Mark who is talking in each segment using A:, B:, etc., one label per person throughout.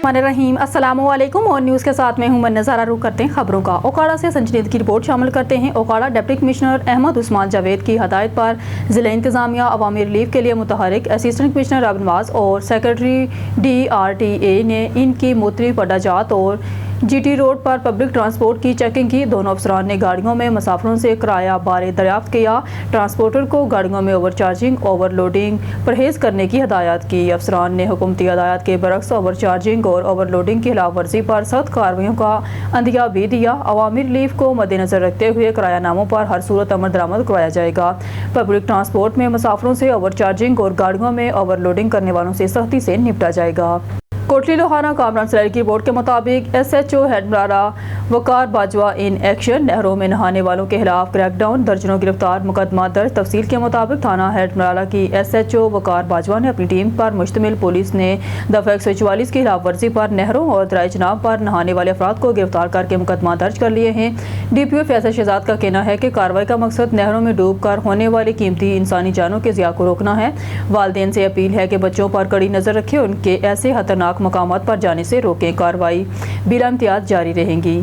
A: बिस्मिल्लाहिर्रहमानिर्रहीम। अस्सलामु अलैकुम और न्यूज़ के साथ मैं हूं नज़ारा। रुख करते हैं खबरों का। ओकाड़ा से संजीदगी की रिपोर्ट शामिल करते हैं। ओकाड़ा डिप्टी कमिश्नर अहमद उस्मान जावेद की हदायत पर ज़िला इंतज़ामिया अवामी रिलीफ के लिए मुतहरिक असिस्टेंट कमिश्नर अब नवाज और सेक्रेटरी DRTA ने इनकी मुख्तलिफ अड्डाजात और GT रोड पर पब्लिक ट्रांसपोर्ट की चेकिंग की। दोनों अफसरान ने गाड़ियों में मुसाफिरों से किराया बारे दरियाफ्त किया। ट्रांसपोर्टर को गाड़ियों में ओवर चार्जिंग ओवरलोडिंग परहेज़ करने की हदायत की। अफसरान ने हुकूमती हदायत के बरक्स ओवर चार्जिंग और ओवरलोडिंग की खिलाफ वर्जी पर सख्त कार्रवाइयों का अंदिया भी दिया। अवामी रिलीफ को मद्देनजर रखते हुए किराया नामों पर हर सूरत अमल दरामद करवाया जाएगा। पब्लिक ट्रांसपोर्ट में मुसाफिरों से ओवर चार्जिंग और गाड़ियों में ओवरलोडिंग करने वालों से सख्ती से निपटा जाएगा। कोटली लोहारा कामरान सराय की रिपोर्ट के मुताबिक SHO Headmarala Waqar Bajwa in action. नहरों में नहाने वालों के खिलाफ क्रैकडाउन, दर्जनों गिरफ्तार, मुकदमा दर्ज। तफसील के मुताबिक थाना हेडमरारा की SHO वकार बाजवा ने अपनी टीम पर मुश्तमिल पुलिस ने दफ़ा 144 की खिलाफ वर्जी पर नहरों और दरियाए जनाब पर नहाने वाले अफराद को गिरफ्तार करके मुकदमा दर्ज कर लिए हैं। DPO फैसल शहजाद का कहना है कि कार्रवाई का मकसद नहरों में डूब कर होने वाली कीमती इंसानी जानों के ज़िया को रोकना है। वालिदैन से अपील है कि बच्चों पर कड़ी नज़र रखें, उनके ऐसे खतरनाक मकामात पर जाने से रोकें। कार्रवाई बिला इम्तियाज जारी रहेंगी।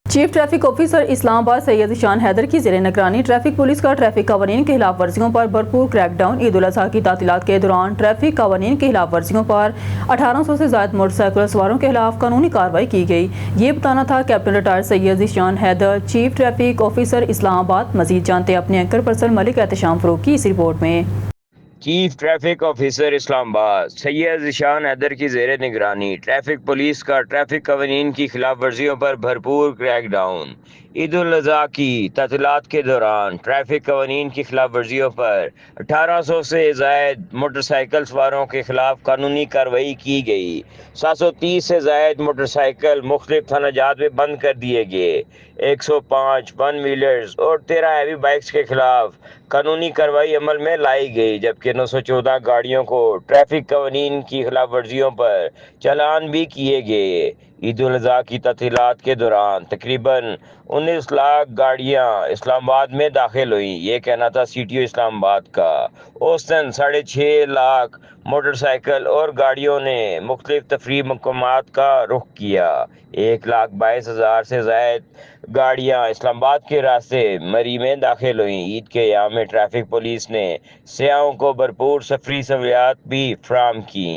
A: Chief traffic officer Islamabad Syed Ishan Haider की ज़ेरे निगरानी ट्रैफिक पुलिस का ट्रैफिक कानून की खिलाफ वर्जियों पर भरपूर क्रैकडाउन। ईद उल अज़हा की तातीलात के दौरान ट्रैफिक कानून की खिलाफ वर्जियों पर 1800 से ज़ायद मोटरसाइकिल सवारों के खिलाफ कानूनी कार्रवाई की गई। ये बताना था captain retired Syed Ishan Haider, chief traffic officer Islamabad. मजीद जानते हैं अपने एंकर पर्सन मलिक एहतशाम फरूक की इस रिपोर्ट में।
B: Chief traffic officer Islamabad Syed Ishan Haider की ज़ेरे निगरानी ट्रैफिक पुलिस का ट्रैफिक कानून की खिलाफ वर्जियों पर भरपूर क्रैकडाउन। ईद उल अज़हा की तातीलात के दौरान ट्रैफिक कानून की खिलाफ वर्जियों पर 1800 से ज़ायद मोटरसाइकिल सवारों के खिलाफ कानूनी कार्रवाई की गई। 730 से ज़ायद मोटरसाइकिल मुख्तलिफ थानाजात में बंद कर दिए गए। 105 वन व्हीलर्स और 13 हैवी बाइक्स के खिलाफ कानूनी कार्रवाई अमल में लाई गई, जबकि 914 गाड़ियों को ट्रैफिक कानून की खिलाफ वर्जियों पर चालान भी किए गए। ईद उल अज़हा की तातीलात के दौरान तकरीबन 19 लाख गाड़ियां इस्लामाबाद में दाखिल हुई। ये कहना था CTO इस्लामाबाद का। औसतन 6.5 लाख मोटरसाइकिल और गाड़ियों ने मुख्तलिफ तफरीह मकामात का रुख किया। 1,22,000 से ज़ायद गाड़ियां इस्लामाबाद के रास्ते मरी में दाखिल हुई। ईद के अयाम में ट्रैफिक पुलिस ने सयाहों को भरपूर सफरी सहूलियात भी फराहम की।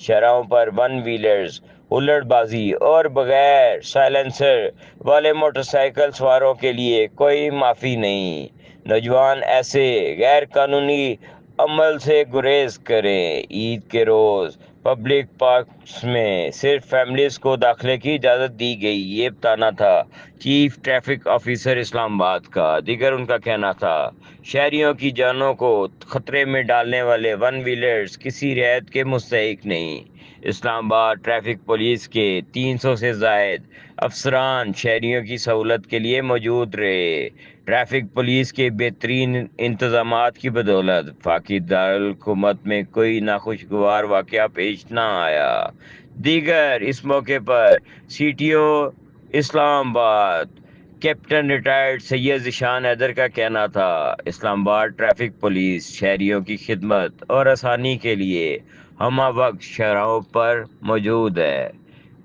B: शहरों पर वन व्हीलर्स, हुल्लड़बाजी और बगैर साइलेंसर वाले मोटरसाइकिल सवारों के लिए कोई माफ़ी नहीं। नौजवान ऐसे गैर कानूनी अमल से गुरेज करें। ईद के रोज़ पब्लिक पार्क्स में सिर्फ फैमिलीज़ को दाखिले की इजाज़त दी गई। ये बताना था चीफ ट्रैफिक ऑफिसर इस्लामाबाद का। दीगर उनका कहना था शहरियों की जानों को खतरे में डालने वाले वन व्हीलर्स किसी रियायत के मुस्तहिक नहीं। इस्लामाबाद ट्रैफिक पुलिस के 300 से ज़ायद अफसरान शहरियों की सहूलत के लिए मौजूद रहे। ट्रैफिक पुलिस के बेहतरीन इंतजामात की बदौलत वफाकी दारुल हुकूमत में कोई नाखुशगवार वाक़या पेश ना आया। दीगर इस मौके पर CTO Islamabad captain retired Syed Ishan Haider का कहना था इस्लामाबाद ट्रैफिक पुलिस शहरियों की खिदमत और आसानी के लिए हमा वक्त शहरों पर मौजूद है।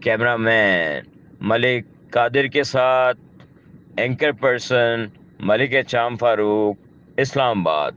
B: कैमरामैन मलिक कादिर के साथ एंकर पर्सन मलिक एहतशाम फारूक, इस्लामाबाद।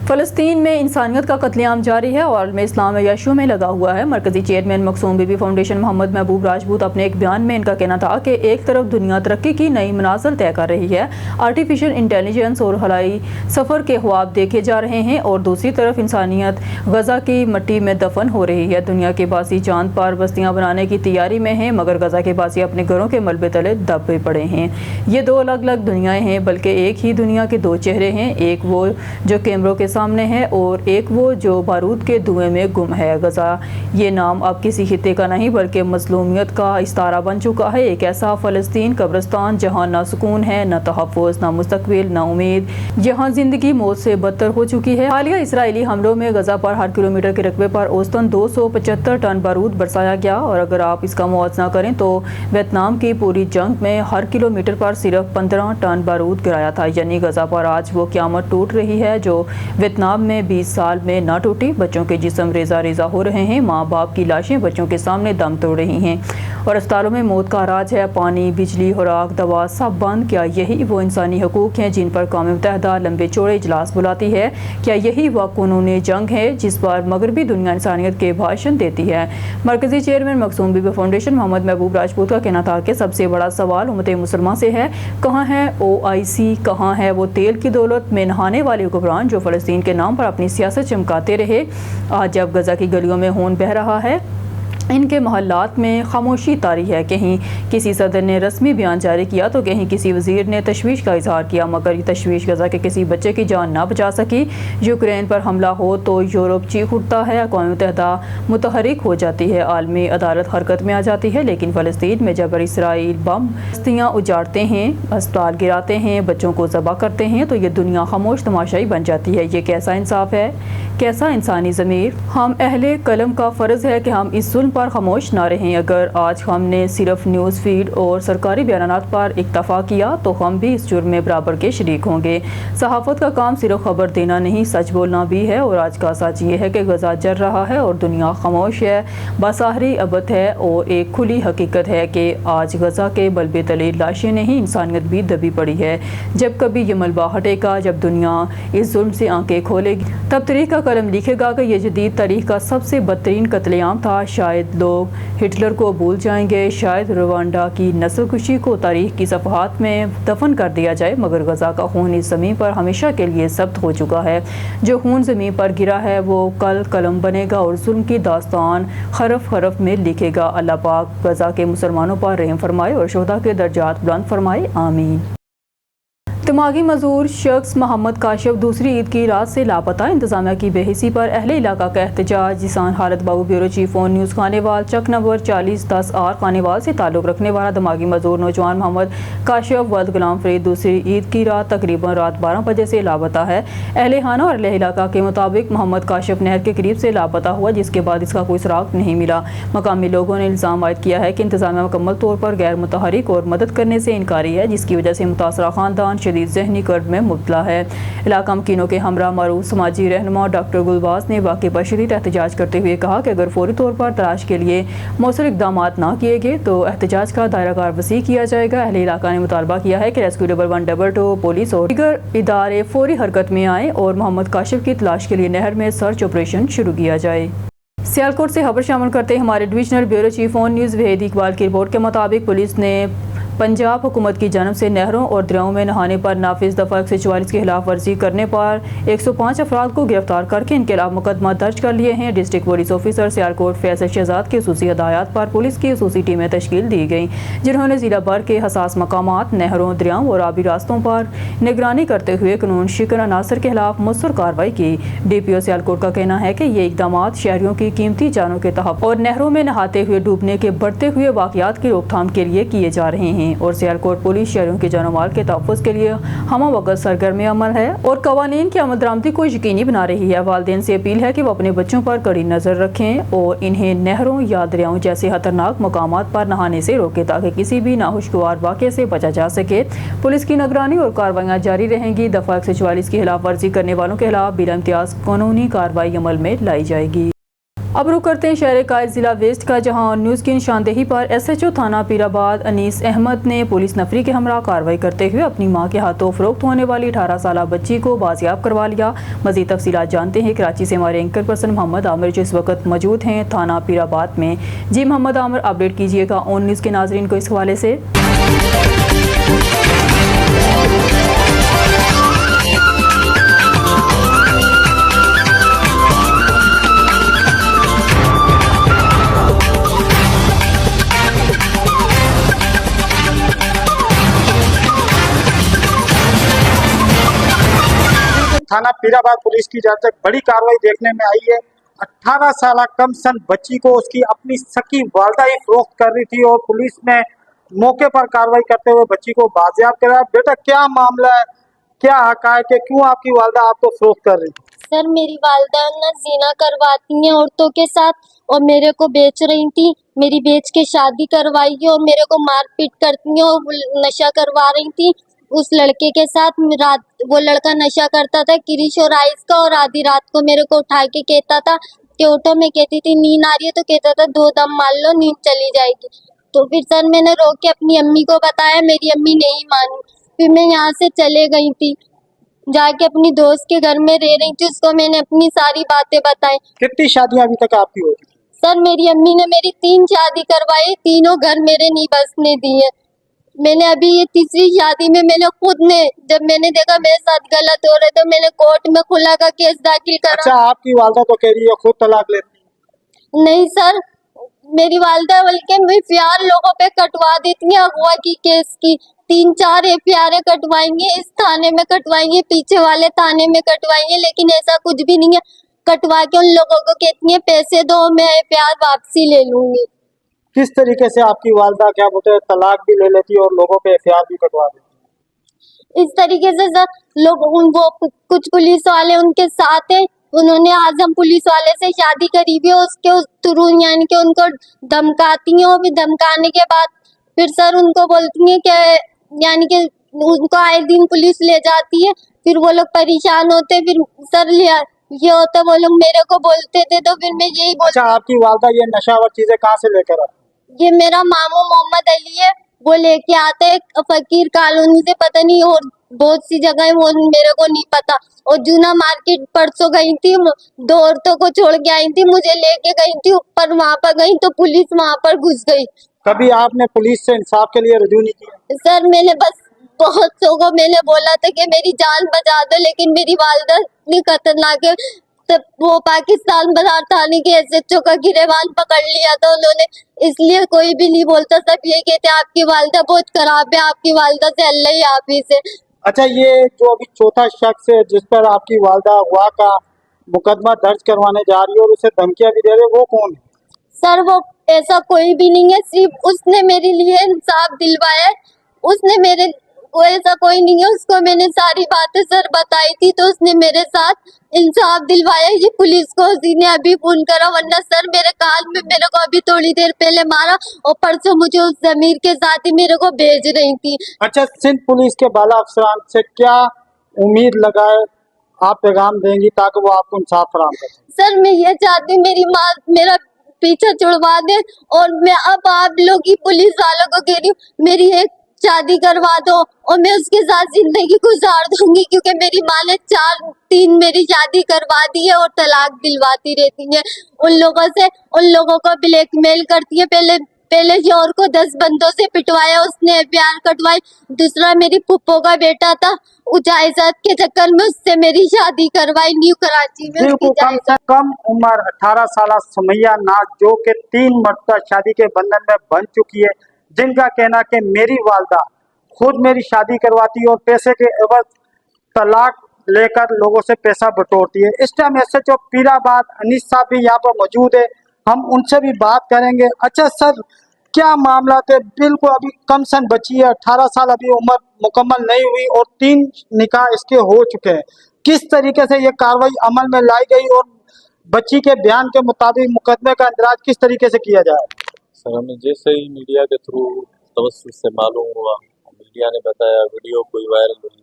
A: फ़लस्तीन में इंसानियत का कत्लेआम जारी है और आलम इस्लाम यशु में लगा हुआ है। मरकज़ी चेयरमैन मखसूम बीबी फाउंडेशन मोहम्मद महबूब राजपूत अपने एक बयान में इनका कहना था कि एक तरफ दुनिया तरक्की की नई मनाज़िल तय कर रही है, आर्टिफिशियल इंटेलिजेंस और हवाई सफ़र के ख्वाब देखे जा रहे हैं, और दूसरी तरफ इंसानियत गज़ा की मिट्टी में दफन हो रही है। दुनिया के बासी चांद पर बस्तियाँ बनाने की तैयारी में हैं, मगर गज़ा के बासी अपने घरों के मलबे तले दबे पड़े हैं। ये दो अलग अलग दुनियाएँ हैं, बल्कि एक ही दुनिया के दो चेहरे हैं। एक वो जो कैमरों के सामने है और एक वो जो बारूद के धुएं में गुम है। गज़ा ये नाम अब किसी खित्ते का नहीं बल्कि मज़लूमियत का इस्तारा बन चुका है। एक ऐसा फ़लस्तीन कब्रिस्तान जहाँ ना सुकून है, ना तहफ़्फ़ुज़, ना मुस्तक़बिल, ना उम्मीद, जहाँ ज़िंदगी मौत से बदतर हो चुकी है। हालिया इसराइली हमलों में गज़ा पर हर किलोमीटर के रकबे पर औसतन 275 टन बारूद बरसाया गया, और अगर आप इसका मुआवजा करें तो वियतनाम की पूरी जंग में हर किलोमीटर पर सिर्फ 15 टन बारूद गिराया था। यानी गज़ा पर आज वो क़यामत टूट रही है जो ویتنام میں 20 سال میں نہ ٹوٹی، بچوں کے جسم ریزہ ریزہ ہو رہے ہیں، ماں باپ کی لاشیں بچوں کے سامنے دم توڑ رہی ہیں اور اسپتالوں میں موت کا راج ہے۔ پانی، بجلی، خوراک، دوا سب بند۔ کیا یہی وہ انسانی حقوق ہیں جن پر اقوام متحدہ لمبے چوڑے اجلاس بلاتی ہے؟ کیا یہی وہ قانون جنگ ہے جس پر مغربی دنیا انسانیت کے بھاشن دیتی ہے؟ مرکزی چیئرمین مخزوم بیوی فاؤنڈیشن محمد محبوب راجپوت کا کہنا تھا کہ سب سے بڑا سوال امت مسلمہ سے ہے۔ کہاں ہے OIC؟ کہاں ہے وہ تیل کی دولت میں نہانے والے حکمران جو فلسطین کے نام پر اپنی سیاست چمکاتے رہے؟ آج جب غزہ کی گلیوں میں خون بہہ رہا ہے، ان کے محلات میں خاموشی طاری ہے۔ کہیں کسی صدر نے رسمی بیان جاری کیا تو کہیں کسی وزیر نے تشویش کا اظہار کیا، مگر یہ تشویش غزہ کے کسی بچے کی جان نہ بچا سکی۔ یوکرین پر حملہ ہو تو یورپ چیخ اٹھتا ہے، اقوام متحدہ متحرک ہو جاتی ہے، عالمی عدالت حرکت میں آ جاتی ہے، لیکن فلسطین میں جب اسرائیل بم بستیاں اجاڑتے ہیں، اسپتال گراتے ہیں، بچوں کو ذبح کرتے ہیں تو یہ دنیا خاموش تماشائی بن جاتی ہے۔ یہ کیسا انصاف ہے، کیسا انسانی ضمیر؟ ہم اہل قلم کا فرض ہے کہ ہم اس ظلم پر خاموش نہ رہیں۔ اگر آج ہم نے صرف نیوز فیڈ اور سرکاری بیانات پر اکتفا کیا تو ہم بھی اس جرم میں برابر کے شریک ہوں گے۔ صحافت کا کام صرف خبر دینا نہیں، سچ بولنا بھی ہے، اور آج کا سچ یہ ہے کہ غزہ جل رہا ہے اور دنیا خاموش ہے۔ بظاہر ابد ہے اور ایک کھلی حقیقت ہے کہ آج غزہ کے ملبے تلے لاشیں نہیں، انسانیت بھی دبی پڑی ہے۔ جب کبھی یہ ملبہ ہٹے گا، جب دنیا اس ظلم سے آنکھیں کھولے گی، تب تاریخ کا قلم لکھے گا کہ یہ جدید تاریخ کا سب سے بدترین قتل عام تھا۔ شاید لوگ ہٹلر کو بھول جائیں گے، شاید روانڈا کی نسل کشی کو تاریخ کی صفحات میں دفن کر دیا جائے، مگر غزہ کا خون اس زمین پر ہمیشہ کے لیے ثبت ہو چکا ہے۔ جو خون زمین پر گرا ہے وہ کل قلم بنے گا اور ظلم کی داستان حرف حرف میں لکھے گا۔ اللہ پاک غزہ کے مسلمانوں پر رحم فرمائے اور شہداء کے درجات بلند فرمائے، آمین۔ دماغی معذور شخص محمد کاشف دوسری عید کی رات سے لاپتہ، انتظامیہ کی بے حسی پر اہل علاقہ کا احتجاج۔ جسان حالت بابو بیورو چیف آن نیوز خانیوال چک نمبر 4010 خانیوال سے تعلق رکھنے والا دماغی معذور نوجوان محمد کاشف ولد غلام فرید دوسری عید کی رات تقریباً رات 12 بجے سے لاپتہ ہے۔ اہل خانہ اور اہل علاقہ کے مطابق محمد کاشف نہر کے قریب سے لاپتہ ہوا، جس کے بعد اس کا کوئی سراغ نہیں ملا۔ مقامی لوگوں نے الزام عائد کیا ہے کہ انتظامیہ مکمل طور پر غیر متحرک اور مدد کرنے سے انکاری ہے، جس کی وجہ سے متاثرہ خاندان شدید ذہنی کرب میں مبتلا ہے۔ علاقہ مکینوں کے ہمراہ معروف سماجی رہنما ڈاکٹر گلباز نے واقعے پر شدید احتجاج کرتے ہوئے کہا کہ اگر فوری طور پر تلاش کے لیے مؤثر اقدامات نہ کیے گئے تو احتجاج کا دائرہ کار وسیع کیا جائے گا۔ اہل علاقہ نے مطالبہ کیا ہے کہ ریسکیو 1122 پولیس اور دیگر ادارے فوری حرکت میں آئیں اور محمد کاشف کی تلاش کے لیے نہر میں سرچ آپریشن شروع کیا جائے۔ سیالکوٹ سے خبر شامل کرتے ہمارے ڈویژنل بیورو چیف آن نیوز وحید اقبال کی رپورٹ کے مطابق پولیس نے پنجاب حکومت کی جانب سے نہروں اور دریاؤں میں نہانے پر نافذ دفعہ 144 کی خلاف ورزی کرنے پر 105 افراد کو گرفتار کر کے ان کے خلاف مقدمہ درج کر لیے ہیں۔ District police officer Sialkot Faisal Shahzad کی خصوصی ہدایات پر پولیس کی خصوصی ٹیمیں تشکیل دی گئیں، جنہوں نے ضلع بھر کے حساس مقامات، نہروں، دریاؤں اور آبی راستوں پر نگرانی کرتے ہوئے قانون شکن عناصر کے خلاف مؤثر کارروائی کی۔ DPO سیالکوٹ کا کہنا ہے کہ یہ اقدامات شہریوں کی قیمتی جانوں کے تحفظ اور نہروں میں نہاتے ہوئے ڈوبنے کے بڑھتے ہوئے واقعات کی روک تھام کے لیے کیے جا رہے ہیں، اور سیالکوٹ پولیس شہریوں کے جان و مال کے تحفظ کے لیے ہمہ وقت سرگرم عمل ہے اور قوانین کی عمل درآمدی کو یقینی بنا رہی ہے۔ والدین سے اپیل ہے کہ وہ اپنے بچوں پر کڑی نظر رکھیں اور انہیں نہروں یا دریاؤں جیسے خطرناک مقامات پر نہانے سے روکیں تاکہ کسی بھی ناخوشگوار واقعے سے بچا جا سکے۔ پولیس کی نگرانی اور کارروائیاں جاری رہیں گی۔ دفعہ 144 کی خلاف ورزی کرنے والوں کے خلاف بلا امتیاز قانونی کارروائی عمل میں لائی جائے گی۔ اب رخ کرتے ہیں شہر قائد ضلع ویسٹ کا، جہاں نیوز کی نشاندہی پر SHO تھانہ پیر آباد انیس احمد نے پولیس نفری کے ہمراہ کارروائی کرتے ہوئے اپنی ماں کے ہاتھوں فروخت ہونے والی 18 سالہ بچی کو بازیاب کروا لیا۔ مزید تفصیلات جانتے ہیں کراچی سے ہمارے اینکر پرسن محمد عامر جو اس وقت موجود ہیں تھانہ پیر آباد میں۔ جی محمد عامر، اپڈیٹ کیجیے گا آن نیوز کے ناظرین کو اس حوالے سے۔
C: تھانہ پیرآباد پولیس کی جانب سے بڑی کارروائی دیکھنے میں آئی ہے۔ 18 سالہ کم سن بچی کو اس کی اپنی سکی والدہ ہی فروخت کر رہی تھی اور پولیس نے موقع پر کارروائی کرتے ہوئے بچی کو بازیاب کرایا۔ بیٹا کیا معاملہ ہے، کیا حقائق ہے، کیوں آپ کی والدہ آپ کو فروخت کر رہی تھی؟
D: سر میری والدہ نا زنا کرواتی ہیں عورتوں کے ساتھ اور میرے کو بیچ رہی تھی، میری بیچ کے شادی کروائی ہے اور میرے کو مار پیٹ کرتی ہیں اور نشہ کروا رہی تھی۔ उस लड़के के साथ रात वो लड़का नशा करता था क्रिश और आइस का, और आधी रात को मेरे को उठा के कहता था कि उठो, मैं कहती थी नींद आ रही है तो कहता था 2 दम मार लो नींद चली जाएगी। तो फिर सर मैंने रोक के अपनी अम्मी को बताया, मेरी अम्मी नहीं मानी। फिर मैं यहाँ से चले गई थी, जाके अपनी दोस्त के घर में रह रही थी, उसको मैंने अपनी सारी बातें बताई।
C: कितनी शादियां अभी तक आपकी हो चुकी?
D: सर मेरी अम्मी ने मेरी 3 शादी करवाई, तीनों घर मेरे नहीं बसने दिए। मैंने अभी ये तीसरी शादी में मैंने खुद ने, जब मैंने देखा मेरे साथ गलत हो रहे तो मैंने कोर्ट में खुला का केस दाखिल करा।
C: अच्छा, आपकी वालदा तो कह रही है खुद तलाक लेती?
D: नहीं सर, मेरी वालदा बल्कि एफआईआर लोगों पे कटवा देती है, अगवा की केस की 3-4 एफआईआर कटवाएंगे, इस थाने में कटवाएंगे, पीछे वाले थाने में कटवाएंगे, लेकिन ऐसा कुछ भी नहीं है। कटवा के उन लोगों को कहती है पैसे दो, मैं एफआईआर वापसी ले लूंगी।
C: किस तरीके से आपकी वालदा क्या बोलते हैं तलाक भी ले लेती है और लोगों पे एफआईआर भी कटवा देती?
D: इस तरीके से सर लोग वो कुछ पुलिस वाले उनके साथ हैं, उन्होंने आजम पुलिस वाले से शादी करी भी है, उसके थ्रू यानी कि उनको धमकाती हैं, और फिर धमकाने के बाद फिर सर उनको बोलती हैं कि यानी कि उनको आए दिन पुलिस ले जाती है, फिर वो लोग परेशान होते हैं, फिर सर ये होता वो लोग मेरे को बोलते थे, तो फिर मैं यही बोल।
C: अच्छा, आपकी वालदा ये नशावर चीजें कहाँ से लेकर आती?
D: ये मेरा मामू मोहम्मद अली है, वो लेके आते हैं फकीर कॉलोनी से, पता नहीं और बहुत सी जगह वो मेरे को नहीं पता। और जूना मार्केट परसों गई थी, 2 औरतों को छोड़ के आई थी, मुझे लेके गई थी ऊपर, वहां पर गई तो पुलिस वहां पर घुस गई।
C: कभी आपने पुलिस से इंसाफ के लिए रुजू नहीं किया?
D: सर मैंने बस बहुत को मैंने बोला था कि मेरी जान बचा दो, लेकिन मेरी वालदा इतनी खतरनाक है, तब वो पाकिस्तान बाजार थाने के एसएचओ का गिरेबान पकड़ लिया था उन्होंने, इसलिए कोई भी नहीं बोलता, सब ये कहते आपकी वालदा बहुत खराब है, आपकी वालदा से अल्लाह ही हाफिज है।
C: अच्छा, ये जो अभी चौथा शख्स है जिस पर आपकी वालदा अगवा का मुकदमा दर्ज करवाने जा रही है और उसे धमकियां भी दे रहे, वो कौन है?
D: सर वो ऐसा कोई भी नहीं है, सिर्फ उसने मेरे लिए इंसाफ दिलवाया है, उसने मेरे वो ऐसा कोई नहीं है, उसको मैंने सारी बातें सर बताई थी तो उसने मेरे साथ इंसाफ दिलवाया। ये पुलिस को उसी ने अभी फोन करा, वरना सर मेरे कान में मेरे को अभी थोड़ी देर पहले मारा, और परसों मुझे उस जमीर के साथ ही मेरे को भेज रही थी।
C: अच्छा, सिंध पुलिस के बाला अफसरान से क्या उम्मीद लगाए आप पैगाम देंगी ताकि वो आपको इंसाफ फराहम करें?
D: सर मैं ये चाहती हूँ मेरी माँ मेरा पीछा छुड़वा दे, और मैं अब आप लोग की पुलिस वालों को कह रही हूँ मेरी एक शादी करवा दो और मैं उसके साथ जिंदगी गुजार दूंगी, क्योंकि मेरी माँ ने 4-3 मेरी शादी करवा दी है और तलाक दिलवाती रहती है उन लोगों से, उन लोगों को ब्लैकमेल करती है। पहले शोहर को 10 बंदों से पिटवाया उसने, एफआईआर कटवाई। दूसरा मेरी फुप्पो का बेटा था, जायदाद के चक्कर में उससे मेरी शादी करवाई न्यू कराची में।
C: बिल्कुल कम से कम उम्र 18 साल समैया नाज, जो कि 3 मरतबा शादी के बंधन में बन चुकी है, जिनका कहना कि मेरी वालदा खुद मेरी शादी करवाती है और पैसे के एवज तलाक लेकर लोगों से पैसा बटोरती है। इस टाइम एसएचओ पीराबाद अनीस साहब भी यहाँ पर मौजूद है, हम उनसे भी बात करेंगे। अच्छा सर, क्या मामला थे? बिल्कुल अभी कम सन बची है, 18 साल अभी उम्र मुकम्मल नहीं हुई और 3 निकाह इसके हो चुके हैं। किस तरीके से ये कार्रवाई अमल में लाई गई और बच्ची के बयान के मुताबिक मुकदमे का इंदराज किस तरीके से किया जाए?
E: सर हमें जैसे ही मीडिया के थ्रू तवस्सुस से मालूम हुआ, मीडिया ने बताया, वीडियो कोई वायरल हुई,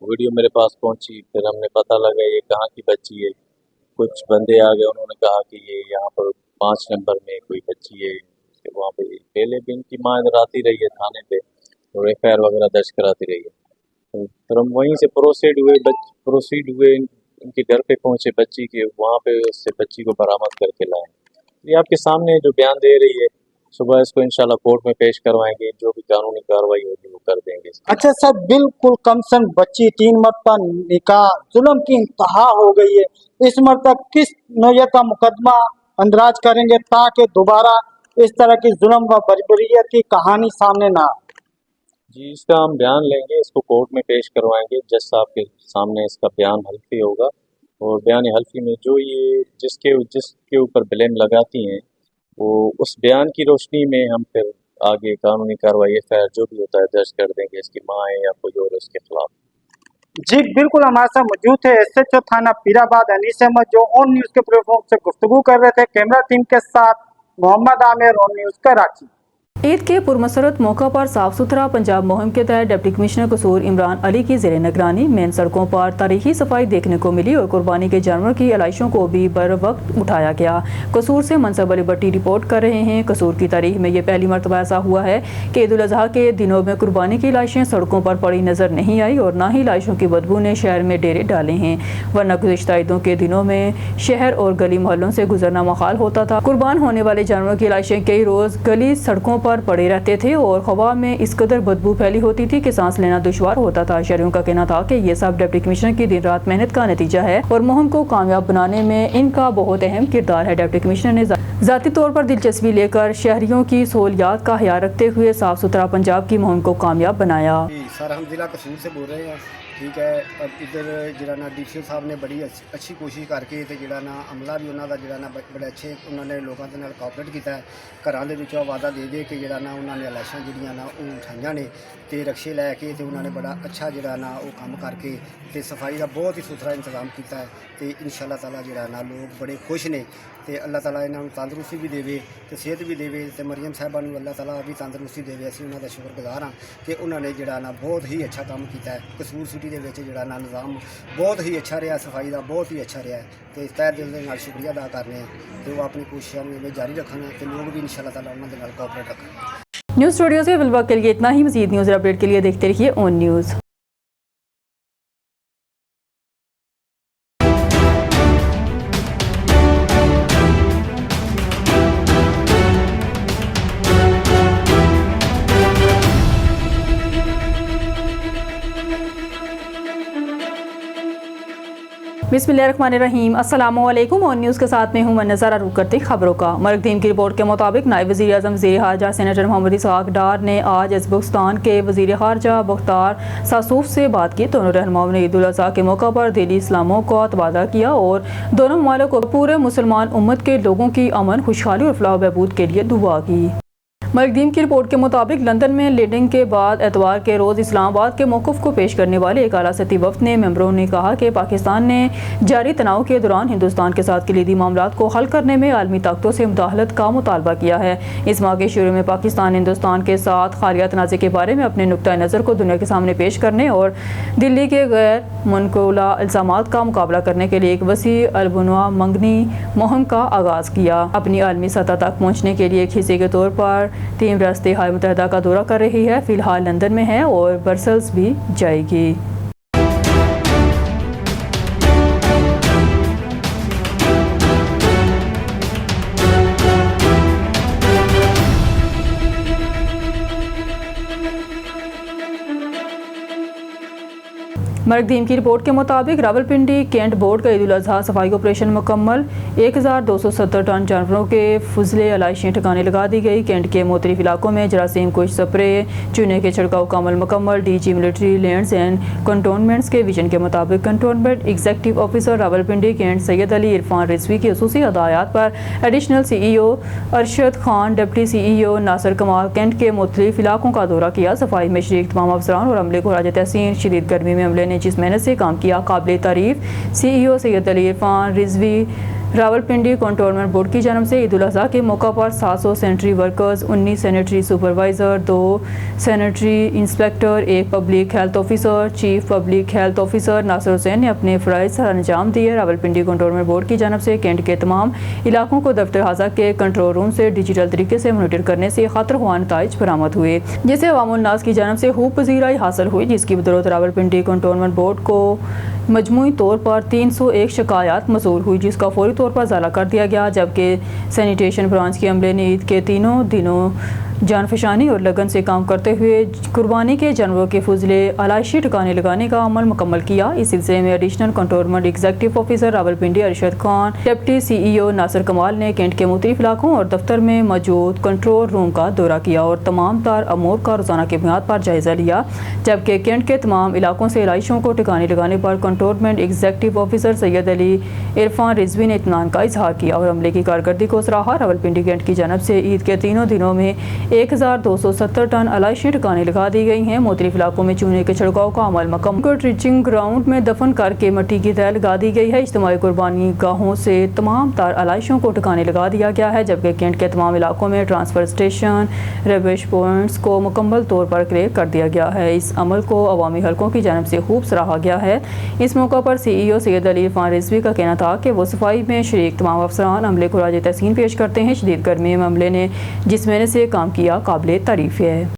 E: वीडियो मेरे पास पहुंची, फिर हमने पता लगा ये कहाँ की बच्ची है। कुछ बंदे आ गए, उन्होंने कहा कि ये यहाँ पर 5 नंबर में कोई बच्ची है, वहाँ पे पहले भी इनकी माँ इधर आती रही है थाने पे और एफआईआर वगैरह दर्ज कराती रही है। फिर हम वहीं से प्रोसीड हुए इनके घर पे पहुँचे बच्ची के, वहाँ पे उससे बच्ची को बरामद करके लाए। ये आपके सामने जो बयान दे रही है, सुबह इसको इंशाल्लाह कोर्ट में पेश करवाएंगे, जो भी कानूनी कार्रवाई होगी वो कर देंगे।
C: अच्छा सर, बिल्कुल कमसन बच्ची 3 मरतबा निकाह, जुल्म की इंतहा हो गई है, इस मरतबा किस नौयत का मुकदमा अंदराज करेंगे ताकि दोबारा इस तरह की जुल्म व बर्बरियत की कहानी सामने ना आए?
E: जी, इसका हम बयान लेंगे, इसको कोर्ट में पेश करवाएंगे, जज साहब के सामने इसका बयान हल्फी होगा और बयान हल्फी में जो ये जिसके ऊपर ब्लेम लगाती हैं वो उस बयान की रोशनी में हम फिर आगे कानूनी कार्रवाई एफआईआर जो भी होता है दर्ज कर देंगे, इसकी माँ है या कोई और उसके खिलाफ।
C: जी बिल्कुल, हमारे साथ मौजूद थे एसएचओ थाना पीराबाद अनीस अहमद, जो ऑन न्यूज के प्लेटफॉर्म से गुफ्तगू कर रहे थे। कैमरा टीम के साथ मोहम्मद आमिर, ऑन न्यूज कराची।
A: ईद के पुरमसरत मौका पर साफ सुथरा पंजाब मुहिम के तहत डिप्टी कमिश्नर कसूर इमरान अली की ज़ेर निगरानी मेन सड़कों पर तारीखी सफाई देखने को मिली और कुर्बानी के जानवर की आलाइशों को भी बर वक्त उठाया गया। कसूर से मनसब अली भट्टी रिपोर्ट कर रहे हैं। कसूर की तारीख में ये पहली मरतबा ऐसा हुआ है कि ईद उल अजहा के दिनों में कुर्बानी की लाशें सड़कों पर पड़ी नजर नहीं आई और न ही लाशों की बदबू ने शहर में डेरे डाले हैं, वरना गुज़िश्ता ईदों के दिनों में शहर और गली मोहल्लों से गुजरना मुहाल होता था। कुर्बान होने वाले जानवरों की लाशें कई रोज गली सड़कों पर पड़े रहते थे और हवा में इस कदर बदबू फैली होती थी कि सांस लेना दुश्वार होता था। शहरियों का कहना था कि ये सब डिप्टी कमिश्नर की दिन रात मेहनत का नतीजा है और मुहिम को कामयाब बनाने में इनका बहुत अहम किरदार है। डिप्टी कमिश्नर ने ज़ाती तौर पर दिलचस्पी लेकर शहरियों की सहूलियात का ख्याल रखते हुए साफ सुथरा पंजाब की मुहिम को कामयाब बनाया।
F: सर हम जिला कसूर से बोल रहे हैं, ठीक है। अब इधर जरा ना डीसी साहब ने बड़ी अच्छी कोशिश करके ते जरा ना अमला भी उन्होंने जरा ना बड़े अच्छे उन्होंने लोगों के नाल कोऑपरेट किया है। घरों के विचों वादा दे के जरा ना उन्होंने लाशां जिहड़ियां ना वो उठाइयां ने ते रक्शे लैके ते उन्होंने बड़ा अच्छा जरा ना वो काम करके ते सफाई का बहुत ही सुथरा इंतजाम किया है ते इंशाअल्लाह ताला जरा ना लोग बड़े खुश ने ते अल्लाह ताला इन्होंने तंदरुस्ती भी देवे ते सेहत भी देवे ते मरियम साहिबा नूं अल्लाह ताला भी तंदरुस्ती देवे। असीं उन्हां दा शुक्रगुजार हाँ कि उन्होंने जरा ना बहुत ही अच्छा काम किया है। कसूर सिटी दे विच जरा ना निज़ाम बहुत ही अच्छा रहा, सफाई का बहुत ही अच्छा रहा है तो तहे दिल के नाल शुक्रिया अदा करने तो वो अपनी कोशिशों में जारी रखन तो लोग भी इंशाअल्लाह ताला उन्हां दे नाल कोऑपरेट रखन।
A: न्यूज़ स्टूडियो से फिलहाल के लिए इतना ही। मज़ीद न्यूज़ अपडेट के लिए देखते रहिए ऑन न्यूज़। बिस्मिल्लाहिर्रहमानिर्रहीम। अस्सलामुअलैकुम। ऑन न्यूज़ के साथ में हूँ मैं नज़ारा रुख करते खबरों का। मरकदीम की रिपोर्ट के मुताबिक नायब वज़ीर आज़म वज़ीर ख़ारजा सेनेटर मोहम्मद इसहाक़ डार ने आज उज़्बेकिस्तान के वज़ीर ख़ारजा बख्तार सासूफ से बात की। दोनों रहनुमाओं ने ईद उल अज़हा के मौका पर दिली इस्लामों का तबादला किया और दोनों ममालिक को पूरे मुसलमान उम्मत के लोगों की अमन, खुशहाली और फलाह बहबूद के लिए दुआ की। मरकदीम की रिपोर्ट के मुताबिक लंदन में लैंडिंग के बाद एतवार के रोज़ इस्लामाबाद के मौक़िफ़ को पेश करने वाले एक आला सतही वफ़द ने मेंबरों ने कहा कि पाकिस्तान ने जारी तनाव के दौरान हिंदुस्तान के साथ कलीदी मामलात को हल करने में आलमी ताकतों से मुदाखलत का मुतालबा किया है। इस माह के शुरू में पाकिस्तान ने हिंदुस्तान के साथ खालिया तनाज़े के बारे में अपने नुक्ता नज़र को दुनिया के सामने पेश करने और दिल्ली के गैर मनकूला इल्ज़ामात का मुकाबला करने के लिए एक वसी अलबुनवा मंगनी मुहिम का आगाज़ किया। अपनी आलमी सतह तक पहुँचने के लिए एक हिस्से के तौर पर टीम रास्ते हाल मुत्तहदा का दौरा कर रही है। फिलहाल लंदन में है और ब्रसेल्स भी जाएगी। मरकदीम की रिपोर्ट के मुताबिक रावलपिंडी कैंट बोर्ड का ईद उल अज़हा सफाई ऑपरेशन मुकम्मल। 1270 टन जानवरों के फुजले आलाइशें ठिकाने लगा दी गई। कैंट के मुख्तलिफ इलाकों में जरासीम कुश स्प्रे चूने के छिड़काव का अमल मुकम्मल। DG military lands and cantonments के विजन के मुताबिक cantonment executive officer Rawalpindi cantt Syed Ali Irfan Rizvi की खसूसी हदायत पर additional CEO Arshad Khan, deputy CEO Nasir Kamal cantt के मुख्तलिफ इलाकों का दौरा किया। सफाई में शरीक तमाम अफसरान और अमले को राज तहसीन। शदीद गर्मी में अमले ने जिस मेहनत से काम किया काबिल तारीफ। CEO Syed Ali Irfan Rizvi Rawalpindi cantonment board की जानब से ईद उल अज़हा के मौका पर 700 sanitary workers, 19 sanitary supervisor, 2 sanitary inspector, 1 public health officer, chief public health officer Nasir Hussain ने अपने फ़राइज़ अंजाम दिए। रावलपिंडी कंटोनमेंट बोर्ड की जानब से कैंट के तमाम इलाकों को दफ्तर हाजा के कंट्रोल रूम से डिजिटल तरीके से मॉनिटर करने से खतर हुआ नताइज बरामद हुए, जिसे अवामुन्नास की जानब से खूब पजीराई हासिल हुई, जिसकी बदौलत रावलपिंडी कंटोनमेंट बोर्ड को मजमूई तौर पर 301 शिकायत मसूल हुई, जिसका फौरी तौर पर ज़ाला कर दिया गया। जबकि सैनिटेशन ब्रांच के अमले ने ईद के तीनों दिनों जानफशानी और लगन से काम करते हुए कुर्बानी के जानवरों के फुजले आलाइशी ठिकाने लगाने का अमल मुकम्मल किया। इस सिलसिले में additional cantonment executive officer Rawalpindi Arshad Khan, deputy CEO Nasir Kamal ने कैंट के मुख्तलिफ इलाकों और दफ्तर में मौजूद कंट्रोल रूम का दौरा किया और तमाम तार अमूर का रोजाना की बुनियाद पर जायजा लिया। जबकि कैंट के तमाम इलाकों से आलाइशों को ठिकाने लगाने पर cantonment executive officer Syed Ali Irfan Rizvi ने इत्मीनान का इजहार किया और अमले की कारकर्दगी को सराहा। रावलपिंडी कैंट की जानब से ईद के तीनों दिनों में 1270 टन अलाइशी ठिकाने लगा दी गई हैं। मुख्तलिफ इलाकों में चूने के छिड़काव का अमल मुकम्मल ट्रीचिंग ग्राउंड में दफन करके मिट्टी की तह लगा दी गई है। इज्तिमाई कुर्बानी गाहों से तमाम तार अलाइशों को ठिकाने लगा दिया गया है, जबकि कैंट के तमाम इलाकों में ट्रांसफर स्टेशन रेवेश पॉइंट्स को मुकम्मल तौर पर क्लियर कर दिया गया है। इस अमल को अवामी हलकों की जानिब से खूब सराहा गया है। इस मौका पर CEO सैयद अली इरफान रिजवी का कहना था कि वो सफाई में शरीक तमाम अफसरान अमले को राज तहसीन पेश करते हैं। शदीद गर्मी में अमले ने जिस मेहनत से काम किया काबिल तारीफ है।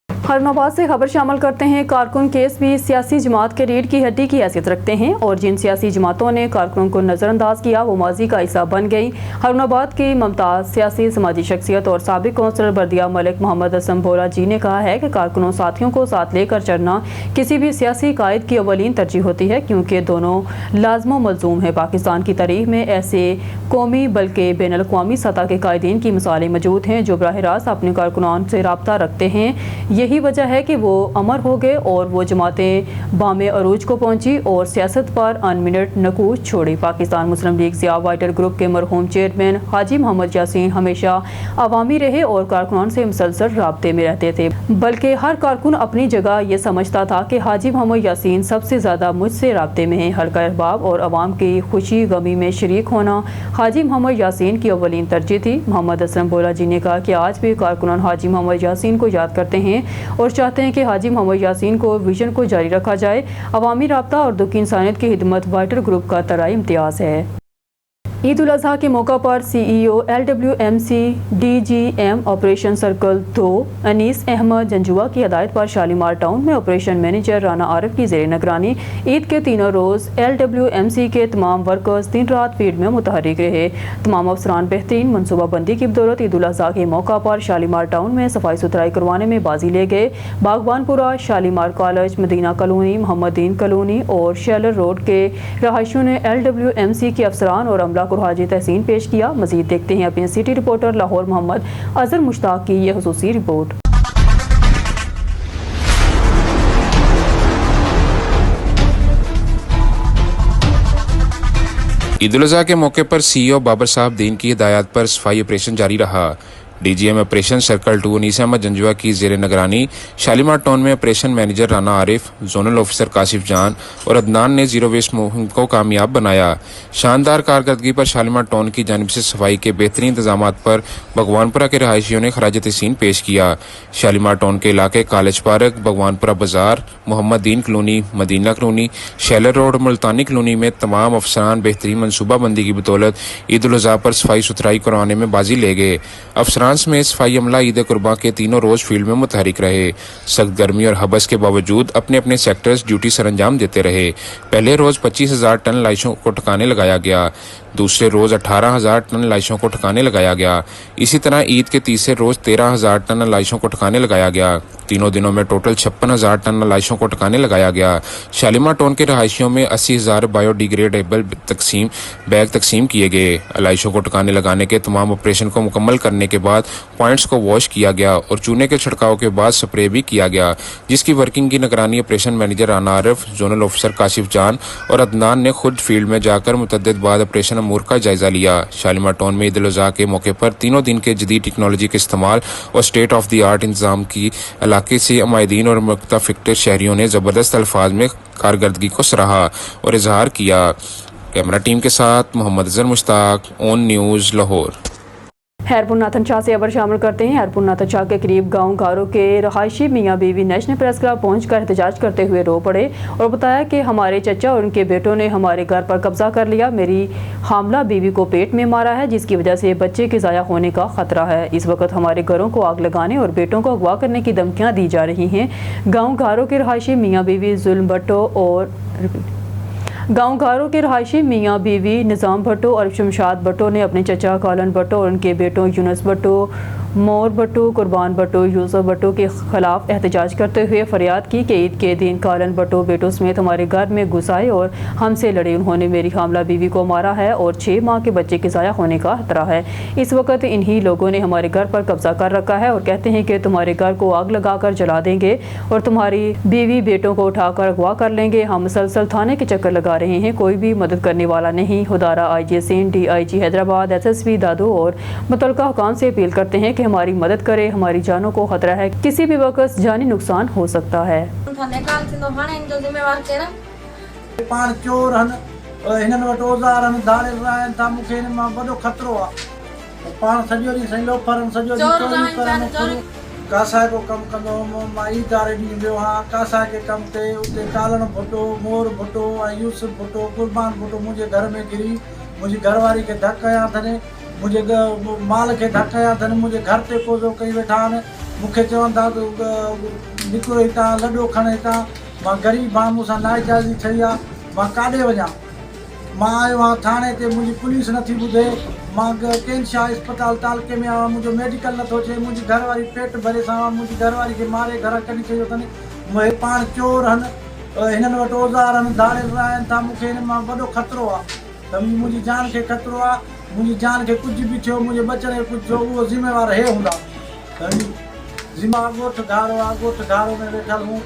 A: हरनाबाद से खबर शामिल करते हैं। कारकुन केस भी सियासी जमात के रीढ़ की हड्डी की हैसियत रखते हैं और जिन सियासी जमातों ने कारकुनों को नज़रअंदाज किया वो माजी का हिस्सा बन गई। हरनाबाद की मुमताज़ सियासी समाजी शख्सियत और साबिक कौंसलर बर्दिया मलिक मोहम्मद असम भोला जी ने कहा है कि कारकुनों साथियों को साथ लेकर चलना किसी भी सियासी कायद की अवलीन तरजीह होती है, क्योंकि दोनों लाजमो मलजूम है। पाकिस्तान की तारीख में ऐसे कौमी बल्कि बैनुल अक़वामी सतह के कायदीन की मिसालें मौजूद हैं जो बराह रास्त अपने कारकुनान से रब्ता रखते हैं। यही वजह है कि वो अमर हो गए और वो जमातें बामे अरूज को पहुंची और सियासत पर अनमिनट नकूश छोड़ी। पाकिस्तान मुस्लिम लीग ज़िया वाइटर ग्रुप के मरहूम चेयरमैन हाजी मोहम्मद यासीन हमेशा अवामी रहे और कारकुनान से मुसलसल राब्ते में रहते थे, बल्कि हर कारकुन अपनी जगह ये समझता था कि हाजी मोहम्मद यासीन सबसे ज़्यादा मुझसे राब्ते में हैं। हल्का अहबाब और अवाम की खुशी गमी में शरीक होना हाजी मोहम्मद यासीन की अवलीन तरजीह थी। मोहम्मद असलम बोला जी ने कहा कि आज भी कारकुनान हाजी मोहम्मद यासीन को याद करते हैं और चाहते हैं कि हाजी मोहम्मद यासीन को विजन को जारी रखा जाए। अवामी राब्ता और दुखी इंसानियत की खिदमत वाइटर ग्रुप का तराई इम्तियाज़ है। ईद उल अज़हा के मौका पर CEO LWMC DGM operation circle 2 Anees Ahmed Janjua की हदायत पर शालीमार टाउन में ऑपरेशन मैनेजर राना आरिफ की ज़ेर निगरानी ईद के तीनों रोज़ LWMC के तमाम वर्कर्स दिन रात फील्ड में मुतहरिक रहे। तमाम अफसरान बेहतरीन मनसूबाबंदी की बदौलत ईद उल अज़हा के मौका पर शालीमार टाउन में सफाई सुथराई करवाने में बाजी ले गए। Baghbanpura, Shalimar college, Madina colony, Mohammadin colony और शेलर रोड के रहायशियों ने LWMC के अफसरान और अमला को राज तहसीन पेश किया। मजीद देखते हैं अपने सिटी रिपोर्टर लाहौर मोहम्मद अजहर मुश्ताक की यह खुसूसी रिपोर्ट।
G: ईद उल अज़हा के मौके पर CEO बाबर साहब दीन की हिदायत पर सफाई ऑपरेशन जारी रहा। DGM operation circle 2 Anees Ahmed Janjua की ज़ेर निगरानी शालीमार टाउन में operation manager Rana Arif, zonal officer Kashif Jan और अदनान ने जीरो वेस्ट मुहिम को कामयाब बनाया। शानदार कारकर्दगी पर शालीमार टाउन की जानिब से सफाई के बेहतरीन इंतजाम पर भगवानपुरा के रहायशियों ने खराज तहसीन पेश किया। शालीमार टाउन के इलाके कॉलेज पार्क, भगवानपुरा बाजार, Mohammadin colony, Madina colony, Sheller road, Multani colony में तमाम अफसरान बेहतरीन मनसूबाबंदी की बदौलत ईद उल अज़हा पर सफाई सुथराई करवाने में बाजी ले गए। अफसरान में सफाई अमला ईद कुर्बान के तीनों रोज फील्ड में मुतहरिक रहे। सख्त गर्मी और हबस के बावजूद अपने अपने सेक्टर्स ड्यूटी सर अंजाम देते रहे। पहले रोज 25,000 टन लाइशों को ठिकाने लगाया गया, दूसरे रोज 18,000 टन लाइशों को ठिकाने लगाया गया। इसी तरह ईद के तीसरे रोज 13,000 टन लाइशों को ठिकाने लगाया गया। तीनों दिनों में टोटल 56,000 टन लाइशों को ठिकाने लगाया गया। शालीमार टाउन के रहायशियों में 80,000 बायोडिग्रेडेबल बैग तकसीम किए गए। लाइशों को ठिकाने लगाने के तमाम ऑपरेशन को मुकम्मल करने के बाद पॉइंट्स को वॉश किया गया और चूने के छिड़काव के बाद स्प्रे भी किया गया, जिसकी वर्किंग की निगरानी operation manager Rana Arif, zonal officer Kashif Jan और अदनान ने खुद फील्ड में जाकर मुतअद्दिद बाद ऑपरेशन अमूर का जायजा लिया। शालीमार टाउन में ईद उल अज़हा के मौके पर तीनों दिन के जदीद टेक्नोलॉजी के इस्तेमाल और स्टेट ऑफ द आर्ट इंतजाम की इलाके से अमायदीन और मुख्तलिफ शहरियों ने ज़बरदस्त अल्फाज में कारकर्दगी को सराहा और इजहार किया। कैमरा टीम के साथ मोहम्मद अजहर मुश्ताक, ऑन न्यूज़, लाहौर।
A: हैरपुर नाथन शाह से खबर शामिल करते हैं। हैरपुर नाथन शाह के करीब गांव गारों के रहायशी मियाँ बीवी नेशनल प्रेस क्लब पहुंचकर एहतजाज करते हुए रो पड़े और बताया कि हमारे चचा और उनके बेटों ने हमारे घर पर कब्जा कर लिया। मेरी हामला बीवी को पेट में मारा है, जिसकी वजह से बच्चे के ज़ाया होने का खतरा है। इस वक्त हमारे घरों को आग लगाने और बेटों को अगवा करने की धमकियाँ दी जा रही हैं। गाँव गारों के रहायशी मियाँ बीवी जुल्म भट्टो और गाँव गारों के रहायशी मियाँ बीवी निज़ाम भट्टो और शमशाद भट्टो ने अपने चचा कालन भट्टो और उनके बेटों यूनुस भट्टो, मोर भट्टो, कुर्बान भट्टो, यूसुफ भट्टो के खिलाफ एहतजाज करते हुए फरियाद की कि ईद के दिन कालन भट्टो बेटों समेत हमारे घर में घुस आए और हमसे लड़े। उन्होंने मेरी हामला बीवी को मारा है और 6 माह के बच्चे के ज़ाया होने का खतरा है। इस वक्त इन्हीं लोगों ने हमारे घर पर कब्जा कर रखा है और कहते हैं कि तुम्हारे घर को आग लगाकर जला देंगे और तुम्हारी बीवी बेटों को उठाकर अगवा कर लेंगे। हम मुसलसल थाने के चक्कर लगा रहे हैं, कोई भी मदद करने वाला नहीं। हुदारा IG Sindh, DIG Hyderabad, SSP दादू और मुतलका हुकाम से अपील करते हैं कि हमारी मदद करें, हमारी जानों को खतरा है, किसी भी वक्त जानी नुकसान हो सकता है।
H: पाण चोर हन, हिननि वटि औज़ार आहिनि, धाड़े आहिनि था, मूंखे हिन मां वॾो ख़तरो आहे। पाण सॼो ॾींहुं साईं लोफरनि सॼो ॾींहुं चोरी करणु, कासा को कमु कंदो हुउमि मां, ईदारे ॾींहुं वियो हा कासा के कम ते, उते कालण भुटो, मोर भुटो ऐं यूसुफ भुटो, कुर्बान भुटो मुंहिंजे घर में गिरी, मुंहिंजी घरवारी खे धक कया अथनि, मुंहिंजे माल खे धक कया अथनि, मुंहिंजे घर ते कोज़ो कई वेठा आहिनि। मूंखे चवनि था निकिरो हितां, लॾो खण हितां, मां ग़रीब आहियां, मूंसां नाइजाइज़ी ठही आहे, मां काॾे वञा। मां आयो आहियां थाणे ते, मुंहिंजी पुलिस नथी ॿुधे, मां केनशाह इस्पताल तालके में आहियां, मुंहिंजो मेडिकल नथो थिए, मुंहिंजी घरवारी पेट भरे सां, मुंहिंजी घरवारी खे मारे घर कढी छॾियो अथनि। हे पाण चोर हन, हिननि वटि औज़ार आहिनि, धाड़े आहिनि था, मूंखे हिन मां वॾो ख़तरो आहे, त मुंहिंजी जान खे ख़तरो आहे। मुंहिंजी जान खे कुझु बि थियो, मुंहिंजे बचनि खे कुझु थियो, उहो ज़िम्मेवार हे हूंदा। ज़िम्मा ॻोठ घारो आहे, ॻोठ घारो में वेठल हूं,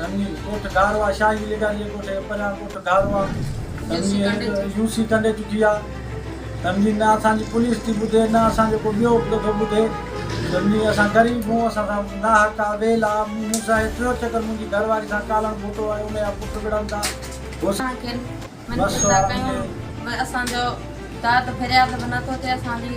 H: ॻोठ घारो आहे, शाही लिगारी ॻोठ परियां ॻोठ घारो आहे, यूसी कंडे चुकी आहे। न असांजी पुलिस थी ॿुधे, न असांजो को ॿियो थो ॿुधे, असां ग़रीब हूं, असां नाहक आहे, वेल आहे। मूंसां टियों चकर मुंहिंजी घरवारी सां कालण फोटो आहे, उनजा पुट विढ़नि था।
I: असांजो दाद फ़रियाद बि नथो थिए, असांजी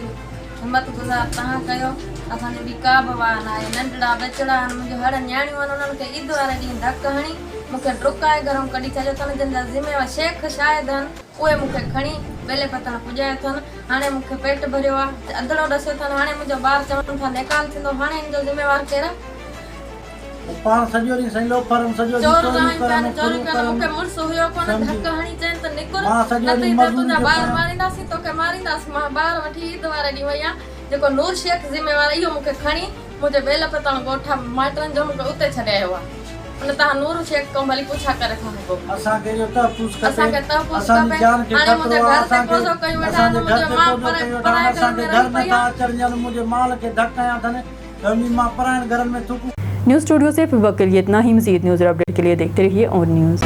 I: हिमत गुज़ार तव्हां कयो। असांजी बि का बि वाह न आहे, नंढड़ा बचड़ा आहिनि, मुंहिंजो हर न्याणियूं आहिनि, उन्हनि खे ईद वारे ॾींहुं धक हणी मूंखे डुकाए घरों कढी छॾियो अथनि। जिन जा ज़िम्मेवार शेख शायदि आहिनि, उहे मूंखे खणी बेले पतण पुॼायो अथनि। हाणे मूंखे पेट भरियो आहे, अधड़ो ॾसियो अथनि। हाणे मुंहिंजो ॿार चवनि था निकाल थींदो, हाणे हिन जो ज़िम्मेवार केरु आहे?
H: पाण सॼो ॾींहुं साईं लोफरनि सॼो ॾींहुं चोरी करणु,
I: मूंखे मुड़ुस हुयो कोन, धक हणी चइनि त निकुर, नथी त तुंहिंजा ॿार मारींदासीं, तोखे मारींदासीं। मां ॿार वठी ईद वारे ॾींहुं वई आहियां, जेको नूर शेख ज़िम्मेवार इहो मूंखे खणी मुंहिंजे बेल पतण ॻोठा माइटनि जो मूंखे उते छॾायो आहे। उन तव्हां नूर शेख खां भली पुछा करे खां
H: असांखे इहो तहफ़ुज़ खपे,
I: असांखे तहफ़ुज़
H: असांजी जान खे
I: हाणे मुंहिंजे
H: खतरो आहे,
I: घर ते कोज़ो कयूं वेठा आहिनि, मुंहिंजे मां पराए
H: असांखे घर नथा अचनि ॾियनि, मुंहिंजे माल खे धक कया अथनि, मां पराइण घरनि में थूकूं।
A: न्यूज़ स्टूडियो से फिर वक्त के लिए इतना ही। मज़ीद न्यूज़ और अपडेट के लिए देखते रहिए और न्यूज़।